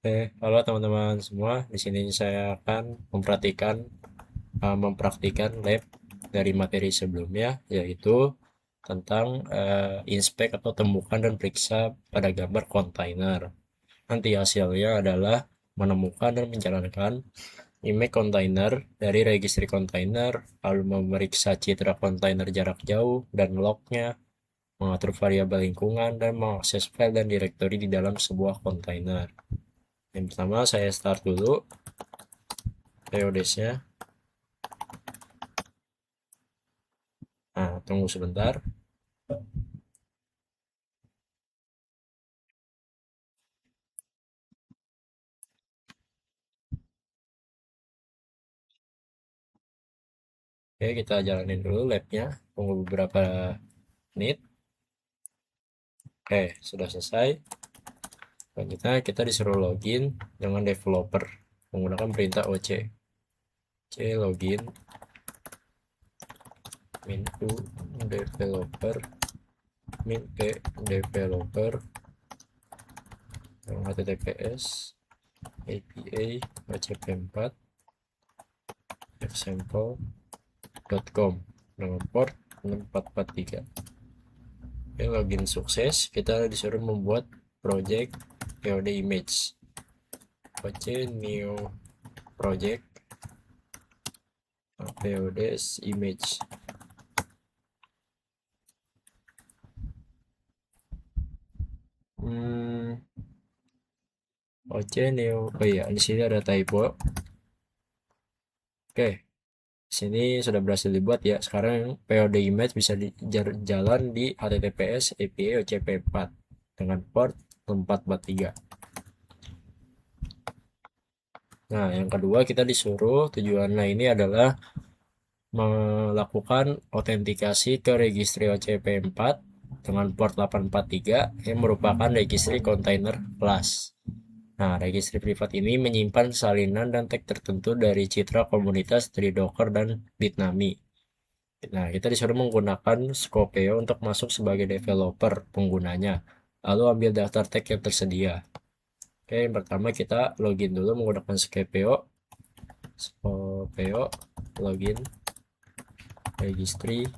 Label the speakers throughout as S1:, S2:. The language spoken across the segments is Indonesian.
S1: Halo teman-teman semua. Di sini saya akan mempraktikkan lab dari materi sebelumnya, yaitu tentang inspek atau temukan dan periksa pada gambar kontainer. Nanti hasilnya adalah menemukan dan menjalankan image kontainer dari registry kontainer, lalu memeriksa citra kontainer jarak jauh dan lognya, mengatur variabel lingkungan, dan mengakses file dan directory di dalam sebuah kontainer. Yang pertama saya start dulu PODs-nya. Nah, tunggu sebentar. Oke, kita jalanin dulu labnya. Tunggu beberapa menit. Oke, sudah selesai. Selanjutnya kita disuruh login dengan developer menggunakan perintah OC. C login min u developer min p developer https APA ocp4 example.com dengan port 6443. Oke, login sukses. Kita disuruh membuat project POD image. OC new project PODs image. OC new. Oh iya, di sini ada typo. Oke, sini sudah berhasil dibuat ya. Sekarang POD image bisa jalan di HTTPS API OCP4 dengan port 443. Nah, yang kedua kita disuruh tujuannya ini adalah melakukan autentikasi ke registry OCP4 dengan port 843 yang merupakan registry container class. Nah, registry privat ini menyimpan salinan dan tag tertentu dari citra komunitas dari Docker dan Bitnami. Nah, kita disuruh menggunakan Scopeo untuk masuk sebagai developer penggunanya. Lalu ambil daftar tag yang tersedia. Oke, yang pertama kita login dulu menggunakan Scopeo login registry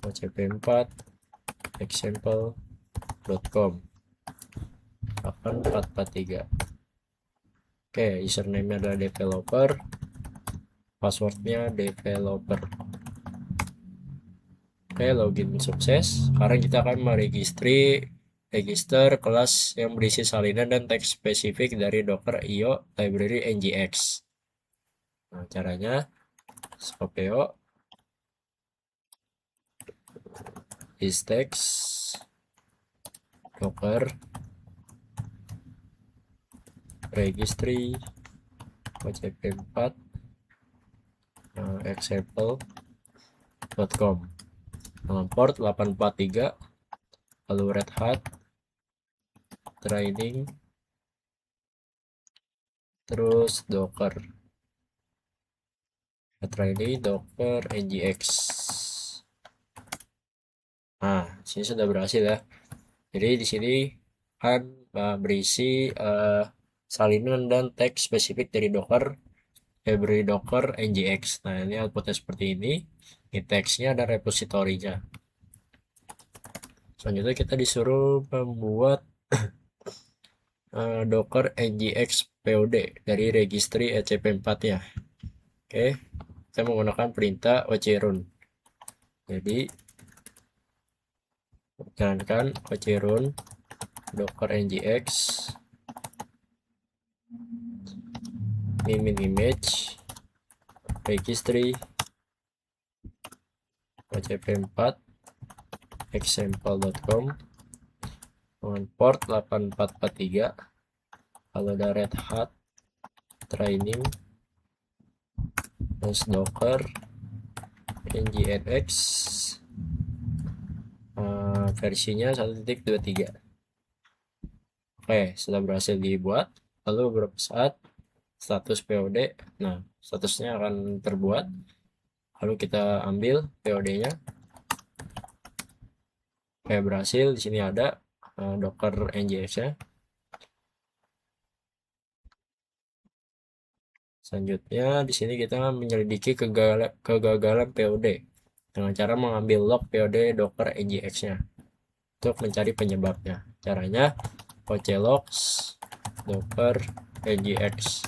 S1: ocp4 example.com 8443. Oke, username adalah developer, passwordnya developer. Oke, login sukses. Sekarang kita akan register kelas yang berisi salinan dan teks spesifik dari Docker IO library NGX. Nah, caranya Scopeo is text Docker registry ocp4 example.com dengan port 843, lalu Red Hat training, terus Docker training Docker NGX. Nah, sini sudah berhasil ya. Jadi di sini kan berisi salinan dan teks spesifik dari Docker library Docker NGX. Nah, ini outputnya seperti ini. Ini teksnya dan repositorinya. Selanjutnya kita disuruh membuat Docker NGX POD dari registry ECP4 ya. Oke, kita menggunakan perintah ocrun. Jadi jalankan ocrun Docker NGX min image registry ocp4 example.com dengan port 8443, lalu ada Red Hat training terus Docker nginx versinya 1.23. Oke, sudah berhasil dibuat. Lalu beberapa saat status POD, nah statusnya akan terbuat. Lalu kita ambil POD-nya. Oke, berhasil. Di sini ada Docker NGX-nya. Selanjutnya di sini kita menyelidiki kegagalan POD dengan cara mengambil log POD Docker nginx-nya untuk mencari penyebabnya. Caranya oclogs docker nginx.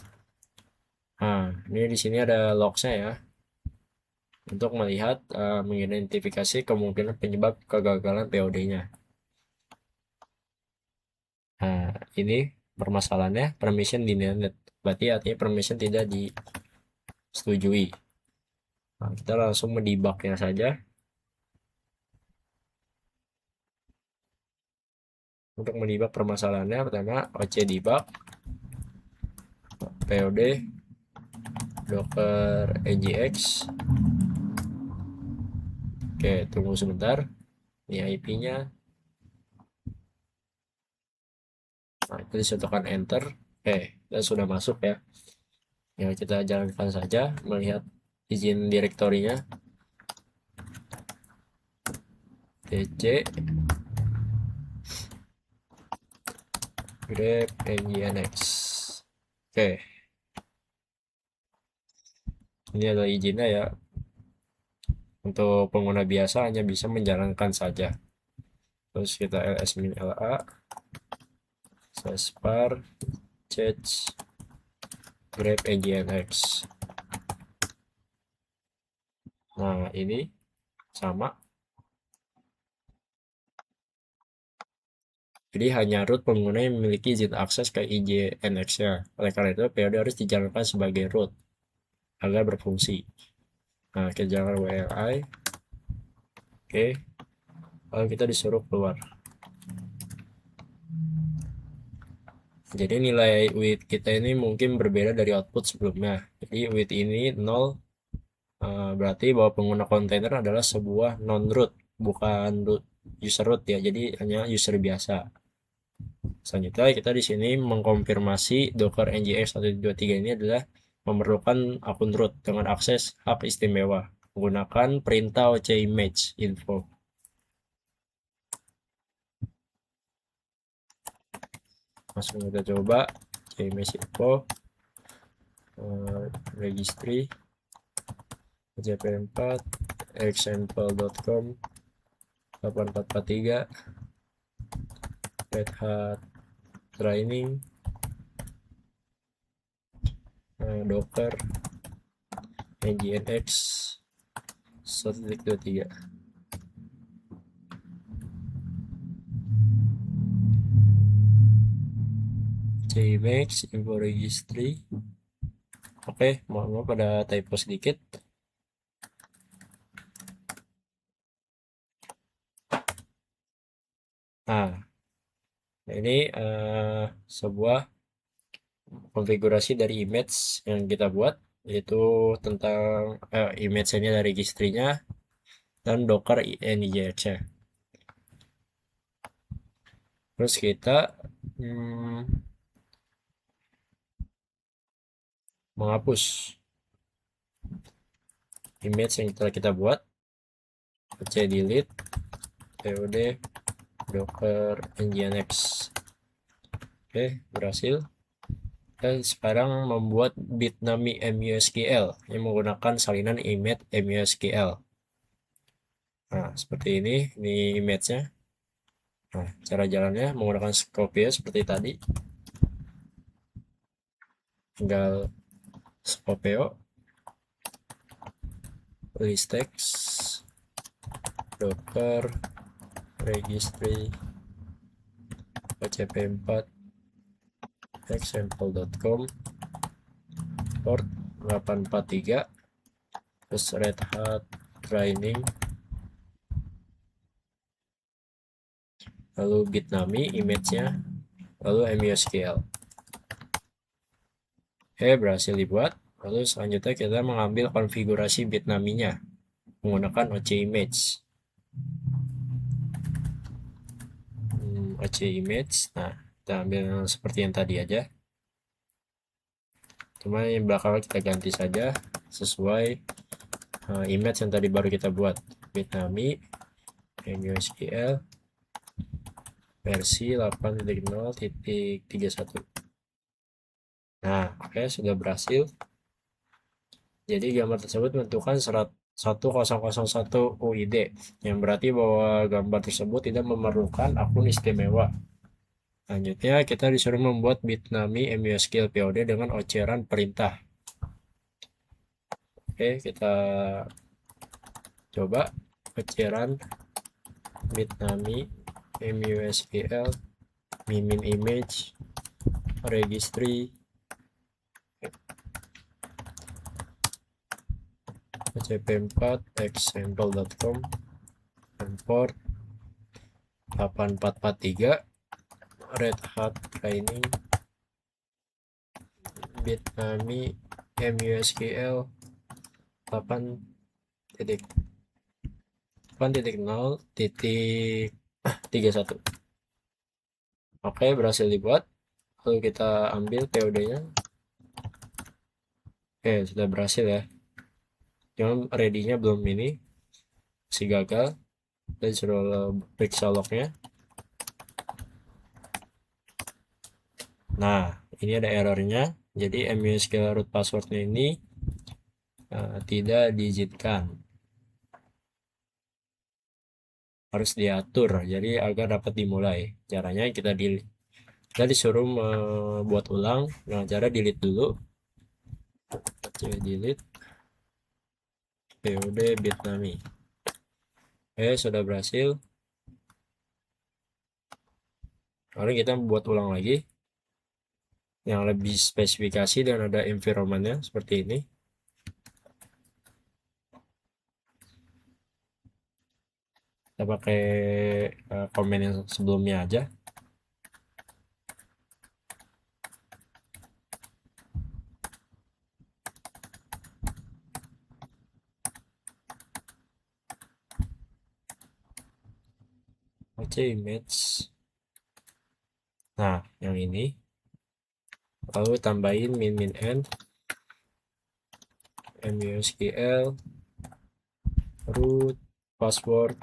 S1: Nah, ini di sini ada logsnya ya, untuk melihat mengidentifikasi kemungkinan penyebab kegagalan POD-nya. Nah, ini permasalahannya permission denied, berarti artinya permission tidak disetujui. Nah, kita langsung mendebugnya saja. Untuk mendebug permasalahannya, pertama oc debug pod docker nginx. Oke, tunggu sebentar. Ini IP-nya. Nah, itu disatukan enter. Oke, dan sudah masuk ya. Ya, kita jalankan saja melihat izin direktorinya. dc grep nginx. Oke, ini adalah izinnya ya. Untuk pengguna biasa hanya bisa menjalankan saja. Terus kita ls-la /var change grep nginx. Nah, ini sama. Jadi hanya root pengguna yang memiliki izin akses ke IJNX-nya. Oleh karena itu, POD harus dijalankan sebagai root agar berfungsi. Nah, kita jalankan WLI. Oke. Lalu kita disuruh keluar. Jadi nilai width kita ini mungkin berbeda dari output sebelumnya. Jadi width ini 0, berarti bahwa pengguna kontainer adalah sebuah non-root, bukan root, user root ya. Jadi hanya user biasa. Selanjutnya kita di sini mengkonfirmasi Docker nginx 123 ini adalah memerlukan akun root dengan akses hak istimewa menggunakan perintah image info. Langsung kita coba image info registry jp4 example.com 8443 red hat training docker nginx 123. Cmax info registry. Oke, mohon maaf pada typo sedikit. Nah, ini sebuah konfigurasi dari image yang kita buat, yaitu tentang image ini dari registrinya dan docker nginx nya. Terus kita menghapus image yang telah kita buat. delete pod docker nginx. Oke, berhasil. Dan sekarang membuat bitnami musql yang menggunakan salinan image musql. Nah, seperti ini image-nya. Nah, cara jalannya menggunakan Skopeo seperti tadi. Tinggal Skopeo list text docker registry ocp4 example.com port 843 terus red hat training lalu bitnami image-nya lalu musql. Oke, berhasil dibuat. Lalu selanjutnya kita mengambil konfigurasi bitnami-nya menggunakan image. Image. Nah, kita ambil seperti yang tadi aja. Cuma yang belakang kita ganti saja sesuai image yang tadi baru kita buat. Bitnami musql versi 8.0.31. Nah, oke, sudah berhasil. Jadi gambar tersebut menentukan 1001 UID, yang berarti bahwa gambar tersebut tidak memerlukan akun istimewa. Selanjutnya, kita disuruh membuat bitnami MUSQL POD dengan oceran perintah. Oke, kita coba oceran bitnami MUSQL mimin image registry cp4 example.com import 8443 Red Hat Training bitnami MUSQL 8.0.31. Oke, berhasil dibuat. Lalu kita ambil POD-nya. Oke, sudah berhasil ya. Cuma ready-nya belum ini, masih gagal. Dan suruh periksa lognya. Nah, ini ada errornya. Jadi MUSQL root passwordnya ini tidak diizinkan. Harus diatur, jadi agar dapat dimulai. Caranya kita disuruh membuat ulang dengan cara delete dulu. Delete POD bitnami. Sudah berhasil. Lalu kita buat ulang lagi yang lebih spesifikasi dan ada environment-nya seperti ini. Kita pakai komen yang sebelumnya aja. Oke, image. Nah, yang ini. Lalu tambahin min end MUSQL root password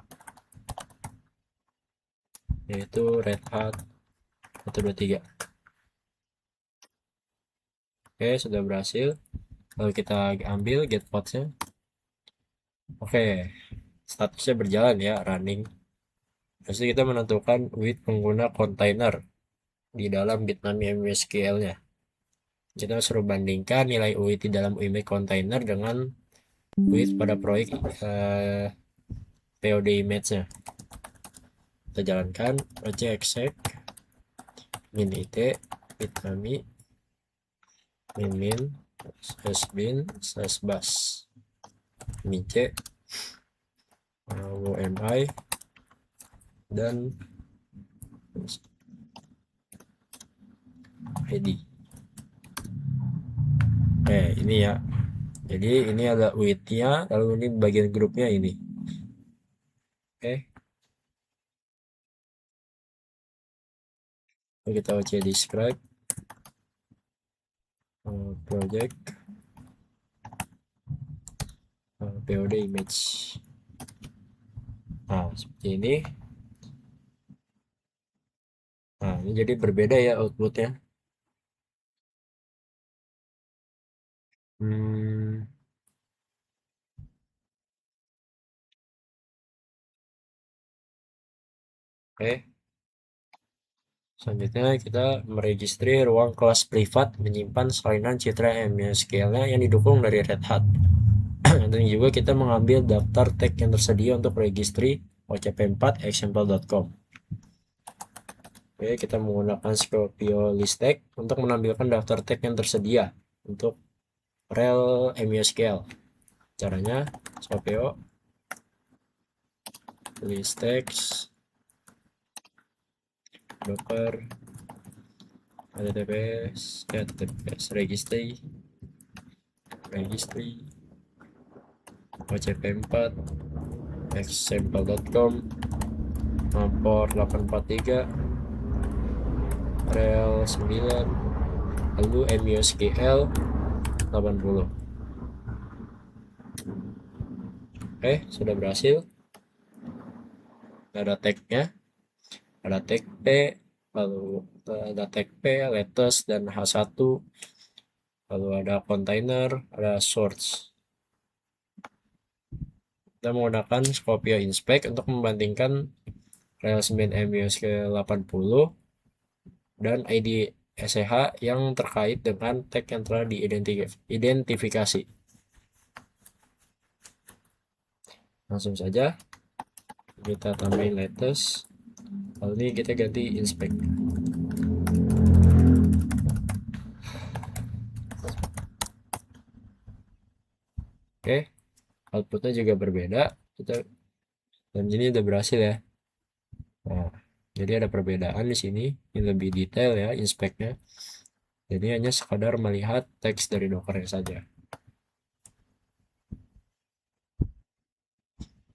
S1: yaitu Red Hat 123. Oke, sudah berhasil. Lalu kita ambil get pods-nya. Oke, statusnya berjalan ya, running. Terus kita menentukan with pengguna kontainer di dalam bitnami MUSQL-nya. Kita suruh bandingkan nilai UID di dalam image container dengan UID pada proyek POD image-nya. Kita jalankan oc exec min it bitnami min bin /bus min c wmi dan id. Ini ya, jadi ini ada UID-nya, lalu ini bagian grupnya ini. Kita oc describe project POD image. Nah, seperti ini. Nah, ini jadi berbeda ya outputnya. Oke. Selanjutnya kita meregistri ruang kelas privat menyimpan salinan citra MUSQL-nya yang didukung dari Red Hat. Dan juga kita mengambil daftar tag yang tersedia untuk registri ocp4 example.com. Oke, kita menggunakan Scopio list tag untuk menampilkan daftar tag yang tersedia untuk rel MUSQL. Caranya Scopio list tags docker https registry ocp4 example.com nomor 843 rel 9 lalu MUSQL 80. Sudah berhasil. Ada tagnya, ada tag P, lalu ada tag P, latest dan H1, lalu ada container, ada source. Kita menggunakan Scopio Inspect untuk membandingkan rel 9 MUSK 80 dan ID SEH yang terkait dengan tag yang telah diidentifikasi. Langsung saja kita tambahin latest, lalu ini kita ganti inspect. Oke, outputnya juga berbeda. Dan ini udah berhasil ya. Nah, jadi ada perbedaan di sini, ini lebih detail ya inspectnya. Jadi hanya sekadar melihat teks dari Dockernya saja.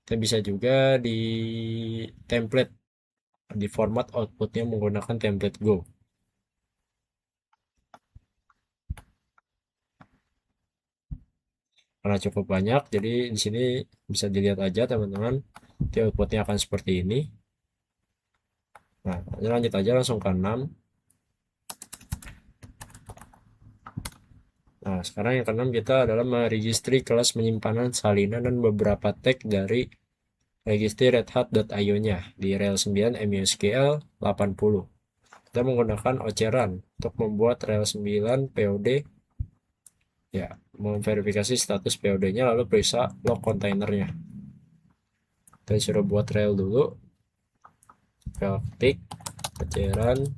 S1: Kita bisa juga di template, di format outputnya menggunakan template Go. Karena cukup banyak, jadi di sini bisa dilihat aja teman-teman, di outputnya akan seperti ini. Nah, lanjut aja langsung ke 6. Nah, sekarang yang keenam kita adalah meregistri kelas penyimpanan salinan dan beberapa tag dari registry redhat.io-nya di rel 9 MUSQL 80. Kita menggunakan oceran untuk membuat rel 9 POD, ya, memverifikasi status POD-nya lalu periksa log kontainernya. Kita suruh buat rel dulu, kita klik oceran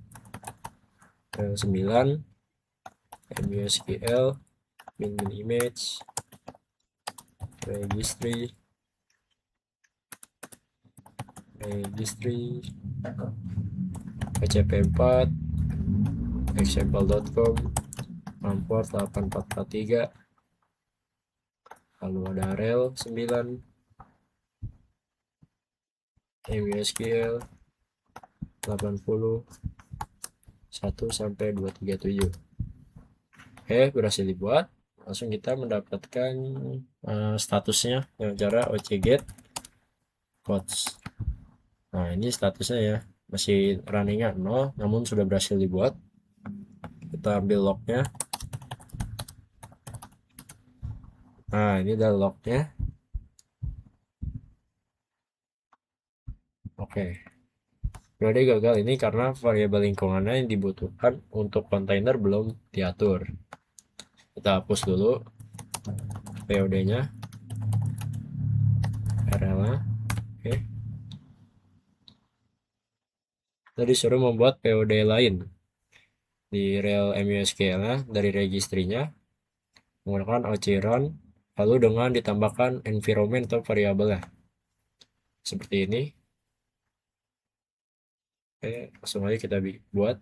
S1: rel 9 MUSQL min image registry PCP4 example.com import 8443, lalu ada rel 9 MUSQL 80 1 sampai 237. Oke, berhasil dibuat. Langsung kita mendapatkan statusnya dengan cara ocget codes. Nah, ini statusnya ya, masih runningnya 0, namun sudah berhasil dibuat. Kita ambil lognya. Nah, ini adalah lognya. Oke, jadi gagal ini karena variabel lingkungannya yang dibutuhkan untuk kontainer belum diatur. Kita hapus dulu POD-nya, RL-nya. Oke, kita disuruh membuat POD lain di rel MUSQL-nya dari registrinya menggunakan oceran, lalu dengan ditambahkan environment atau variabelnya seperti ini. Oke, langsung aja kita buat.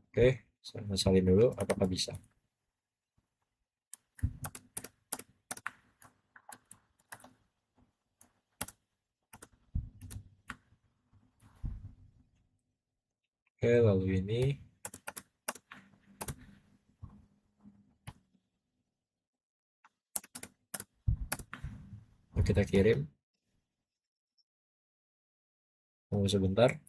S1: Oke, saya salin dulu apakah bisa. Oke, lalu ini kita kirim. Tunggu sebentar.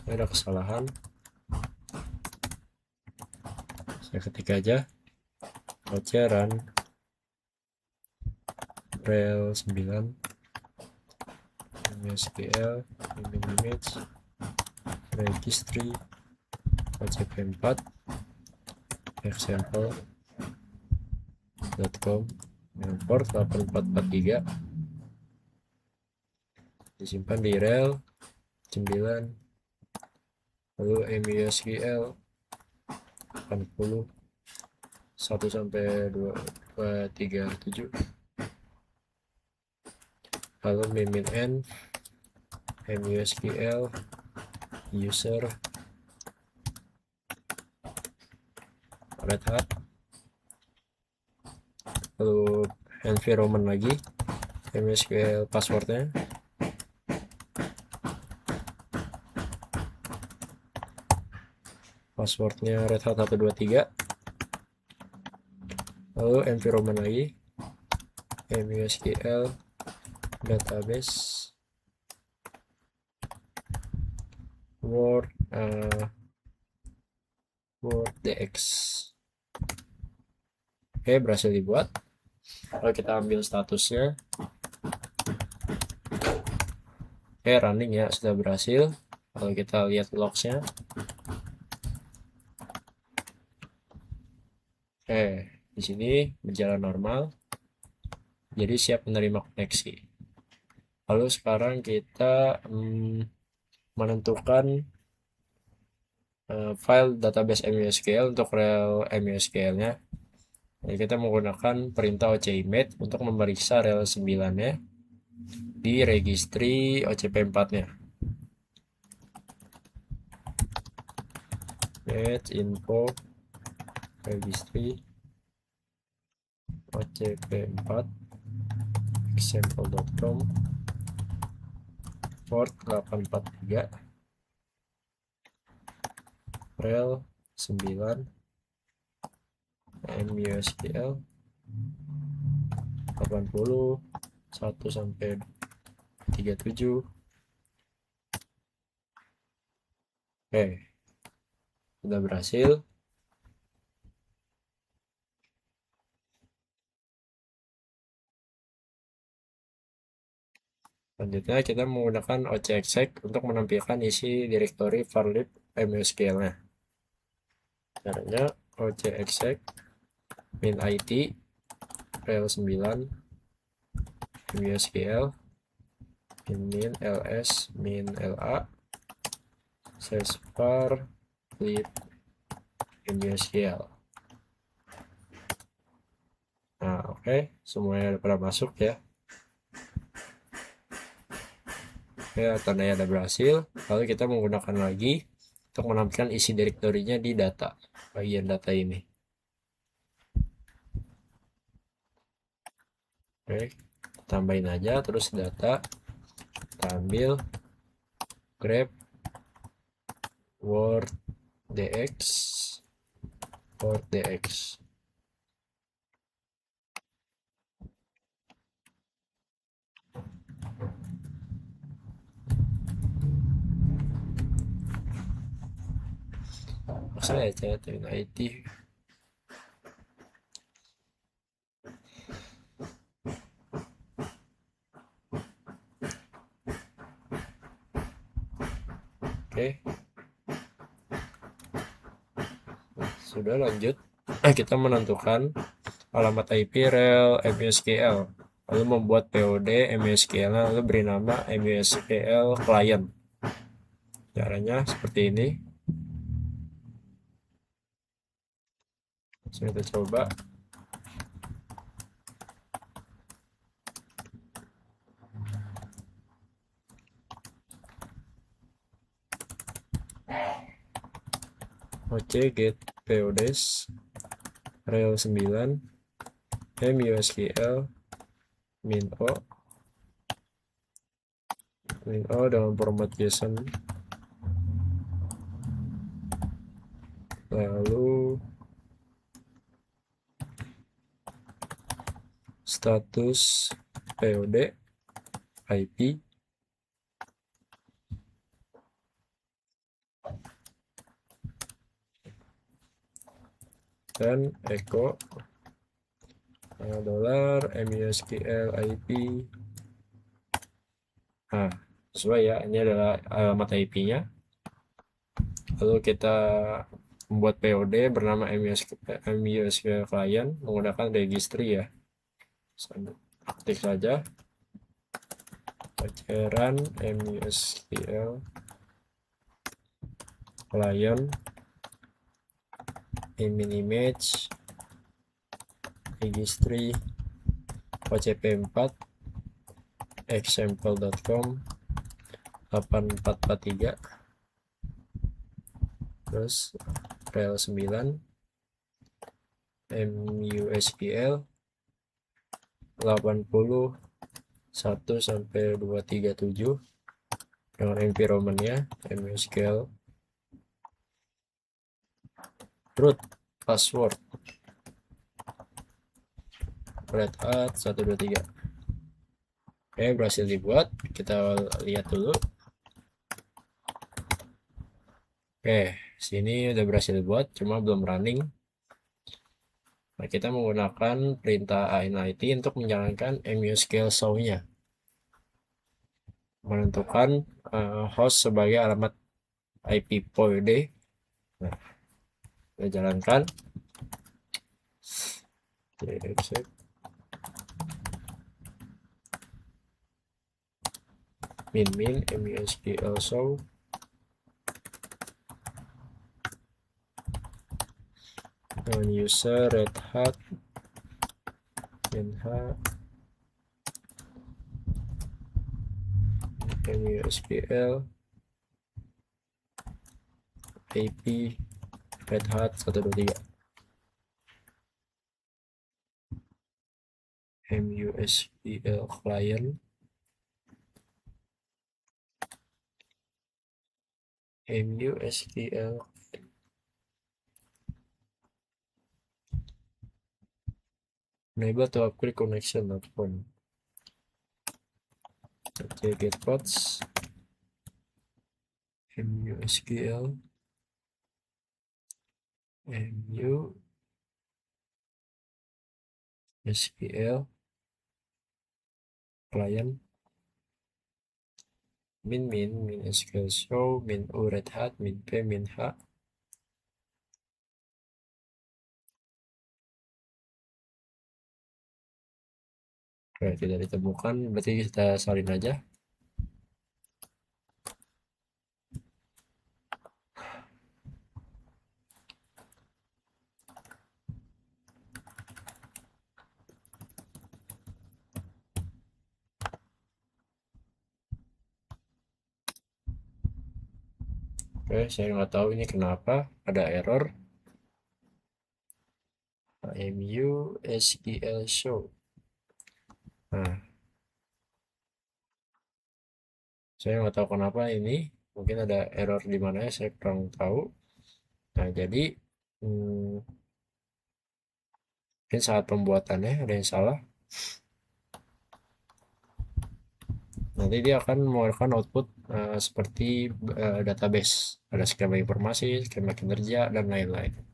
S1: Ada kesalahan, saya ketik aja oceran rel 9 MSQL image registry PCP4 example.com import 8443, disimpan di rel 9, lalu MUSQL 80 1 sampai 237. lalu min musql user Red Hat, lalu environment lagi MySQL passwordnya Red Hat 123, lalu environment lagi MySQL database Word DX. Oke, berhasil dibuat. Lalu kita ambil statusnya. Oke, running ya, sudah berhasil. Kalau kita lihat logsnya, di sini berjalan normal, jadi siap menerima koneksi. Lalu sekarang kita menentukan file database MySQL untuk rel MySQL-nya. Jadi kita menggunakan perintah ocimate untuk memeriksa rel 9-nya di registry OCP4-nya. Get info registry OCP4 example.com port 843 rel 9 MySQL 80 1 sampai 37. Oke, sudah berhasil. Selanjutnya kita menggunakan ocexec untuk menampilkan isi direktori varlib MySQL-nya. Caranya ocexec min it rel 9 MySQL min ls min la var lib MySQL. Nah, oke, semuanya sudah masuk ya. Ya, tandanya ada berhasil. Lalu kita menggunakan lagi untuk menampilkan isi direktorinya di data, bagian data ini. Oke, tambahin aja terus data, kita ambil grep word dx. Maksudnya ya dengan IT. Oke, sudah lanjut. Kita menentukan alamat IP rel MySQL, lalu membuat POD MySQL, lalu beri nama MySQL client. Caranya seperti ini. Kita coba. Oke, get PODs rel 9 MySQL min o dengan format JSON, lalu status POD IP dan echo $ MySQL IP. Nah, sesuai ya, ini adalah alamat IP-nya. Lalu kita membuat POD bernama MySQL client menggunakan registry ya. Ketik saja run MySQL client image registry OCP4 example.com 8443, terus rel 9 MUSQL 81 sampai 237 dengan environmentnya MUSQL root password Red Hat 123. Oke, berhasil dibuat. Kita lihat dulu. Oke, sini udah berhasil dibuat, cuma belum running. Nah, kita menggunakan perintah init untuk menjalankan MUSQL show-nya, menentukan host sebagai alamat IP POD. Nah, kita jalankan. min MUSQL show dengan user Red Hat nh MUSQL IP Red Hat 123 MUSQL client MUSQL enable to upgrade connection not found. Okay, get pods MUSQL MUSQL client min SQL show min u Red Hat min p min h. Oke, tidak ditemukan, berarti kita salin aja. Oke, saya nggak tahu ini kenapa ada error. MUSQL show. Nah, saya nggak tahu kenapa ini, mungkin ada error di mana ya, saya kurang tahu. Nah, jadi mungkin saat pembuatannya ada yang salah. Nanti dia akan mengeluarkan output seperti database, ada skema informasi, skema kinerja, dan lain-lain.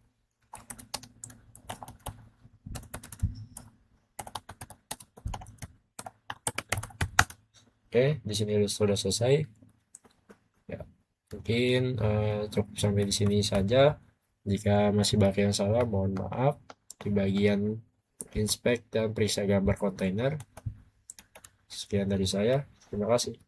S1: Oke, di sini sudah selesai. Ya, mungkin cukup sampai di sini saja. Jika masih banyak yang salah, mohon maaf. Di bagian inspect dan periksa gambar kontainer. Sekian dari saya. Terima kasih.